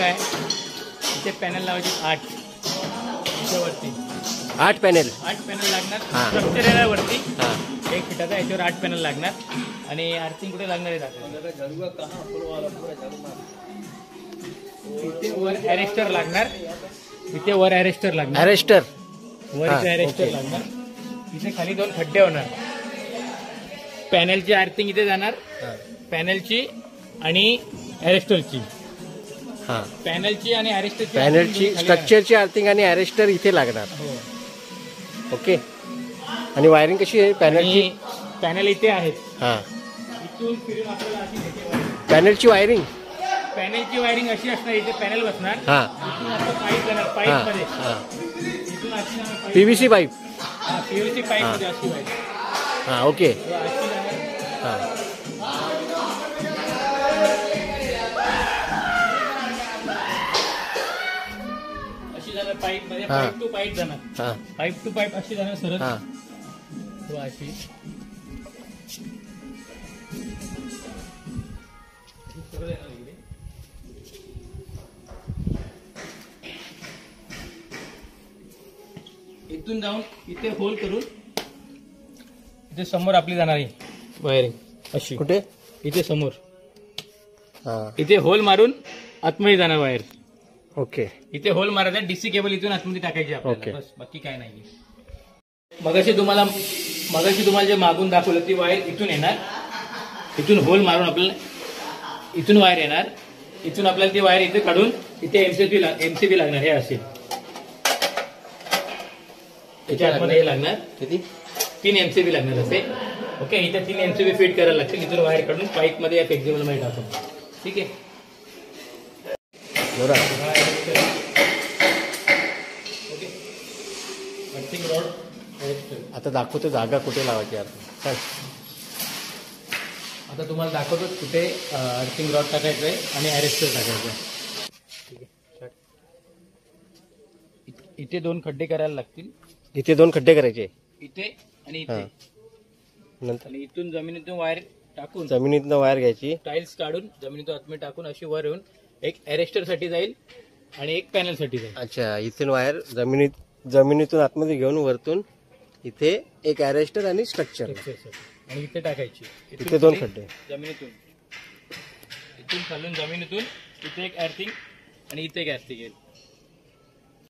काय इथे पॅनल लावायचे 8 वरती 8 पॅनल लागणार. हा. स्ट्रक्चर येणार वरती हां 1 फीटाचा, याच्यावर 8 पॅनल लागणार. आणि अर्थिंग कुठे लागणार आहे इथे वर अरेस्टर लागणार. इथे वर अरेस्टर लागणार. अरेस्टर वर इथे अरेस्टर लागणार. इथे खाली 2 खड्डे होणार. पॅनलची अर्थिंग इथे जाणार, पॅनलची आणि अरेस्टरची. हां पॅनलची आणि अरेस्टरची पॅनलची स्ट्रक्चरची अर्थिंग आणि अरेस्टर इथे लागणार. हो. ओके. आणि वायरिंग कशी आहे पॅनलची? पॅनल इथे आहेत. हां इथून फिरून आपल्याला अशी भेटेल. पॅनलची वायरिंग अशी असणार. इथे पॅनल बसणार. हां इथून असं पाईप जाणार. पाईप हां मध्ये हां इथून अशी जाणार. PVC pipe. PVC पाईप मध्ये अशी पाईप हां ओके. अशी जाणार. हां अशी जाणार पाईप मध्ये. हां. पाईप टू पाईप जाणार. हां पाईप टू पाईप अशी जाणार सरळ. हां अशी इथून जाऊन इथे होल करून इथे समोर आपली जाणार आहे वायरिंग अशी. कुठे? इथे समोर हां इथे होल मारून आतमध्ये जाणार वायर. ओके. इथे होल मारायचा. DC केबल इथून आतमध्ये टाकायची ओके. आपल्याला. बस बाकी काय नाही. मगाशी तुम्हाला जे मागून दाखवलं ती वायर इथून येणार. इथून होल मारून आपल्याला इथून वायर येणार. इथून आपल्याला ती वायर इथे काढून इथे MCB लागणार. हे असेल याच्या आतमध्ये हे लागणार. किती? 3 MCB लागणार असे. ओके. इथे 3 MCB फिट करायला लागतील. इथून वायर काढून पाईप मध्ये या फ्लेक्झिबल मध्ये टाकून. ठीक आहे. जोरा. ओके. Earthing rod. आता दाखवतो जागा कुठे लावायची आता. चल आता तुम्हाला दाखवतो कुठे अर्थिंग रॉड टाकायचं आहे आणि अरेस्टर टाकायचं आहे. ठीक आहे. इथे 2 खड्डे करायला लागतील. इथे 2 खड्डे करायचे. इथे आणि इथे. हां नंतर आणि इथून जमिनीतून वायर टाकून जमिनीतनं वायर घ्यायची. टाईल्स काढून जमिनीतून आतमध्ये टाकून अशी वर येऊन एक अरेस्टर साठी जाईल आणि एक पॅनल साठी जाईल. अच्छा. इथून वायर जमिनीतून आतमध्ये घेऊन वरतून इथे एक अरेस्टर आणि स्ट्रक्चर आणि इथे टाकायची. इथे 2 खड्डे जमिनीतून इथून खालून जमिनीतून इथे एक अर्थिंग आणि इथे एक अर्थिंग येईल.